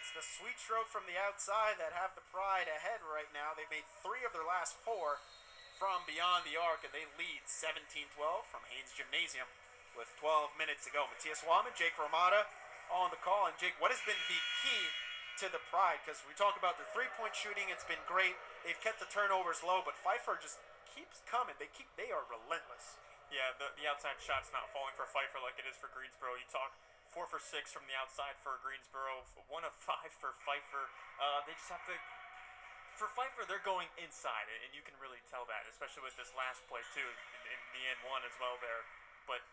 It's the sweet stroke from the outside that have the Pride ahead right now. They've made 3 of their last 4 from beyond the arc, and they lead 17-12 from Haynes Gymnasium with 12 minutes to go. Matthias Wallman, Jake Ramada on the call. And Jake, what has been the key to the Pride? Because we talk about their three-point shooting, it's been great. They've kept the turnovers low, but Pfeiffer just keeps coming. They are relentless. Yeah, the outside shot's not falling for Pfeiffer like it is for Greensboro. You talk 4 for 6 from the outside for Greensboro, 1 of 5 for Pfeiffer. They just have to. For Pfeiffer, they're going inside, and you can really tell that, especially with this last play too, in the end one as well there. But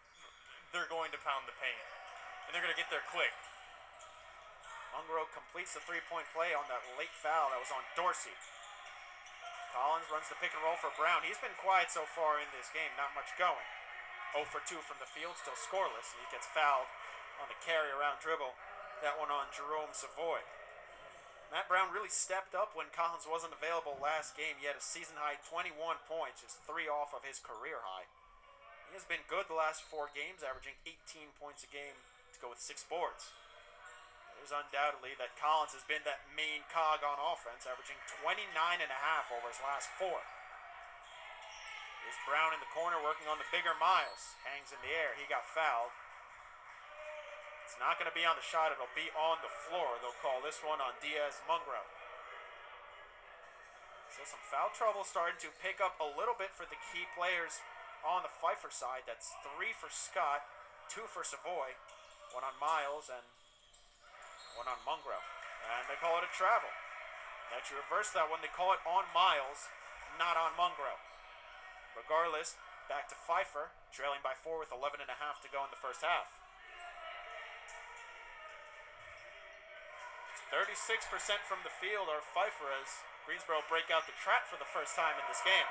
they're going to pound the paint, and they're going to get there quick. Mungro completes the three-point play on that late foul that was on Dorsey. Collins runs the pick and roll for Brown. He's been quiet so far in this game, not much going. 0 for 2 from the field, still scoreless. He gets fouled on the carry around dribble. That one on Jerome Savoy. Matt Brown really stepped up when Collins wasn't available last game. He had a season-high 21 points, just 3 off of his career high. He has been good the last 4 games, averaging 18 points a game to go with 6 boards. There's undoubtedly that Collins has been that main cog on offense, averaging 29.5 over his last 4. Here's Brown in the corner working on the bigger Miles. Hangs in the air. He got fouled. It's not going to be on the shot. It'll be on the floor. They'll call this one on Diaz Mungro. So some foul trouble starting to pick up a little bit for the key players on the Pfeiffer side. That's 3 for Scott, 2 for Savoy, 1 on Miles, and 1 on Mungro. And they call it a travel. Now to reverse that one, they call it on Miles, not on Mungro. Regardless, back to Pfeiffer, trailing by 4 with 11.5 to go in the first half. 36% from the field are Pfeiffer as Greensboro break out the trap for the first time in this game.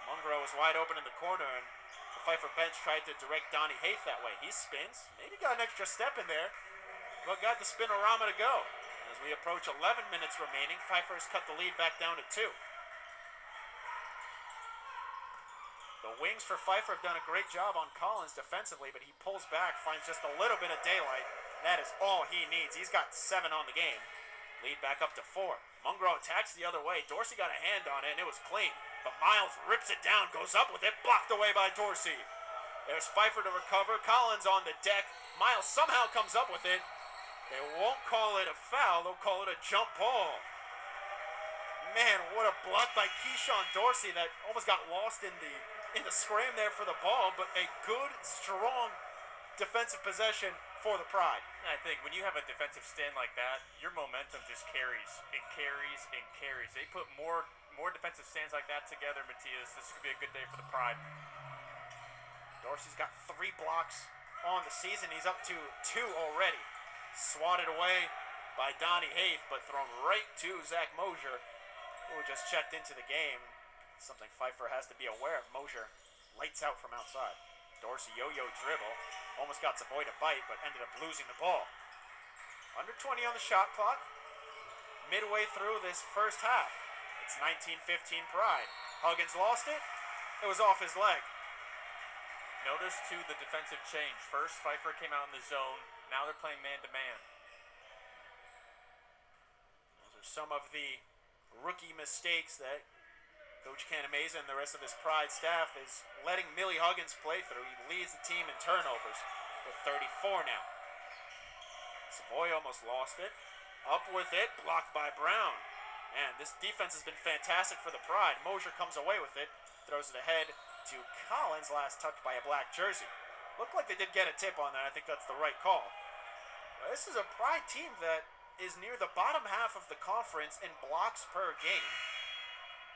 Mungro was wide open in the corner, and the Pfeiffer bench tried to direct Donnie Haith that way. He spins, maybe got an extra step in there, but got the spinorama to go. As we approach 11 minutes remaining, Pfeiffer has cut the lead back down to 2. The wings for Pfeiffer have done a great job on Collins defensively, but he pulls back, finds just a little bit of daylight. That is all he needs. He's got 7 on the game. Lead back up to 4. Mungro attacks the other way. Dorsey got a hand on it, and it was clean. But Miles rips it down, goes up with it, blocked away by Dorsey. There's Pfeiffer to recover. Collins on the deck. Miles somehow comes up with it. They won't call it a foul. They'll call it a jump ball. Man, what a block by Keyshawn Dorsey that almost got lost in the scram there for the ball. But a good, strong defensive possession for the Pride. I think when you have a defensive stand like that, your momentum just carries. It carries and carries. They put more defensive stands like that together, Matthias. This could be a good day for the Pride. Dorsey's got 3 blocks on the season. He's up to 2 already. Swatted away by Donnie Haith, but thrown right to Zach Mosier, who just checked into the game. Something Pfeiffer has to be aware of. Mosier lights out from outside. Dorsey yo-yo dribble. Almost got Savoy to bite, but ended up losing the ball. Under 20 on the shot clock. Midway through this first half. It's 19-15 Pride. Huggins lost it. It was off his leg. Notice, too, the defensive change. First, Pfeiffer came out in the zone. Now they're playing man-to-man. Those are some of the rookie mistakes that Coach Canameza and the rest of his Pride staff is letting Millie Huggins play through. He leads the team in turnovers with 34 now. Savoy almost lost it. Up with it, blocked by Brown. And this defense has been fantastic for the Pride. Mosier comes away with it, throws it ahead to Collins, last touched by a black jersey. Looked like they did get a tip on that. I think that's the right call. This is a Pride team that is near the bottom half of the conference in blocks per game.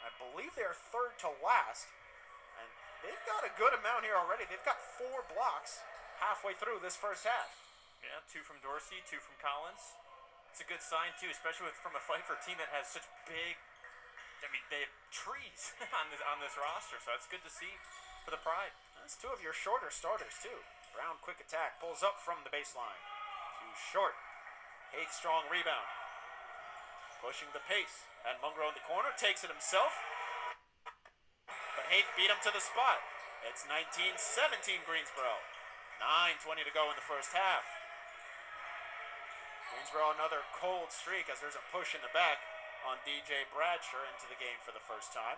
I believe they are 3rd to last, and they've got a good amount here already. They've got 4 blocks halfway through this first half. Yeah, 2 from Dorsey, 2 from Collins. It's a good sign, too, especially from a Pfeiffer team that has such big, they have trees on this roster, so that's good to see for the Pride. That's 2 of your shorter starters, too. Brown, quick attack, pulls up from the baseline. Too short. Haith, strong rebound. Pushing the pace. And Mungro in the corner, takes it himself. But Haith beat him to the spot. It's 19-17 Greensboro. 9:20 to go in the first half. Greensboro another cold streak as there's a push in the back on DJ Bradshaw into the game for the first time.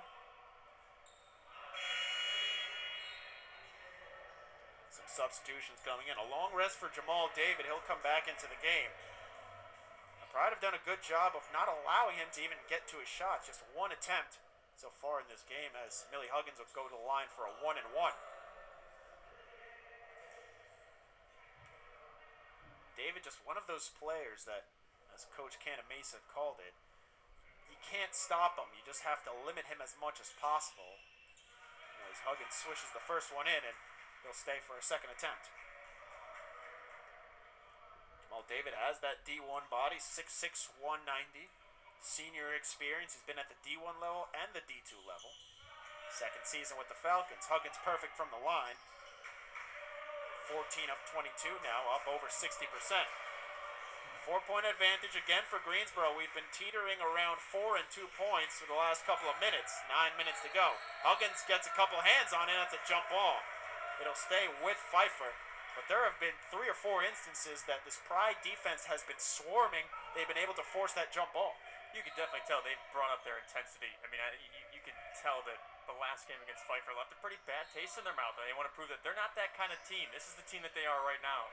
Some substitutions coming in. A long rest for Jamal David. He'll come back into the game. The Pride have done a good job of not allowing him to even get to his shot. Just one attempt so far in this game as Millie Huggins will go to the line for a 1-1. David, just one of those players that, as Coach Canamesa called it, you can't stop him. You just have to limit him as much as possible. As Huggins swishes the first one in, and he'll stay for a second attempt. Jamal David has that D1 body, 6'6", 190. Senior experience. He's been at the D1 level and the D2 level. Second season with the Falcons. Huggins perfect from the line. 14 of 22 now, up over 60%. 4-point advantage again for Greensboro. We've been teetering around 4 and 2 points for the last couple of minutes. 9 minutes to go. Huggins gets a couple hands on it. That's a jump ball. It'll stay with Pfeiffer. But there have been 3 or 4 instances that this Pride defense has been swarming. They've been able to force that jump ball. You can definitely tell they've brought up their intensity. I mean, you can tell that the last game against Pfeiffer left a pretty bad taste in their mouth, and they want to prove that they're not that kind of team. This is the team that they are right now.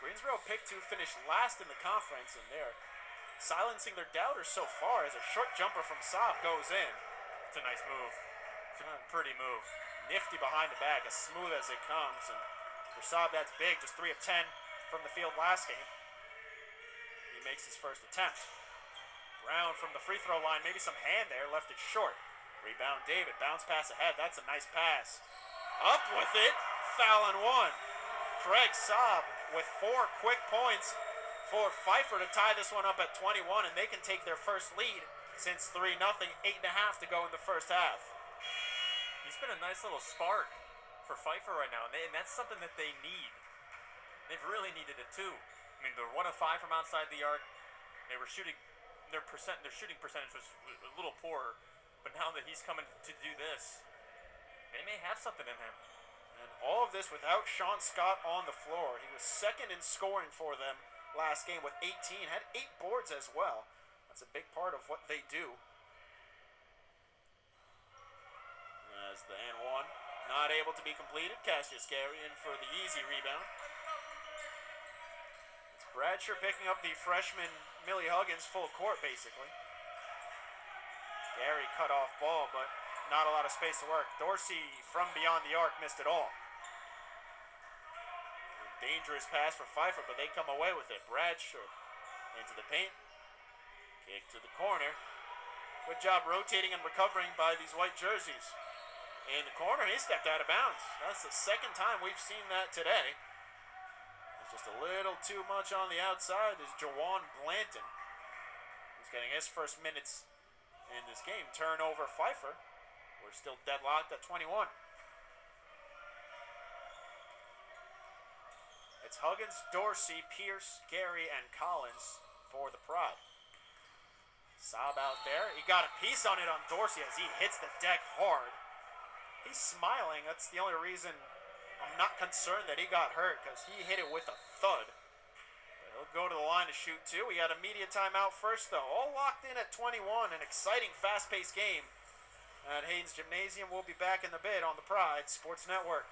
Greensboro picked to finish last in the conference, and they're silencing their doubters so far as a short jumper from Saab goes in. It's a nice move. It's a pretty move. Nifty behind the back, as smooth as it comes. And for Saab, that's big. Just 3 of 10 from the field last game. He makes his first attempt. Brown from the free throw line, maybe some hand there, left it short. Rebound David, bounce pass ahead, that's a nice pass. Up with it, foul and 1. Craig Saab with 4 quick points for Pfeiffer to tie this one up at 21, and they can take their first lead since 3-0, 8.5 to go in the first half. He's been a nice little spark for Pfeiffer right now, and that's something that they need. They've really needed it too. I mean, they're 1 of 5 from outside the arc. They were shooting. Their shooting percentage was a little poorer, but now that he's coming to do this, they may have something in him. And all of this without Sean Scott on the floor. He was second in scoring for them last game with 18, had 8 boards as well. That's a big part of what they do. As the and 1 not able to be completed, Cassius Gary in for the easy rebound. It's Bradshaw picking up the freshman Millie Huggins full court, basically. Gary cut off ball, but not a lot of space to work. Dorsey from beyond the arc missed it all. Dangerous pass for Pfeiffer, but they come away with it. Bradshaw into the paint. Kick to the corner. Good job rotating and recovering by these white jerseys. In the corner, he stepped out of bounds. That's the second time we've seen that today. Just a little too much on the outside is Jawan Blanton, who's getting his first minutes in this game. Turnover Pfeiffer. We're still deadlocked at 21. It's Huggins, Dorsey, Pierce, Gary, and Collins for the Pride. Saab out there. He got a piece on it on Dorsey as he hits the deck hard. He's smiling. That's the only reason I'm not concerned that he got hurt, because he hit it with a thud. But he'll go to the line to shoot 2. We had a media timeout first, though. All locked in at 21. An exciting, fast-paced game at Hayden's Gymnasium. We'll be back in a bit on the Pride Sports Network.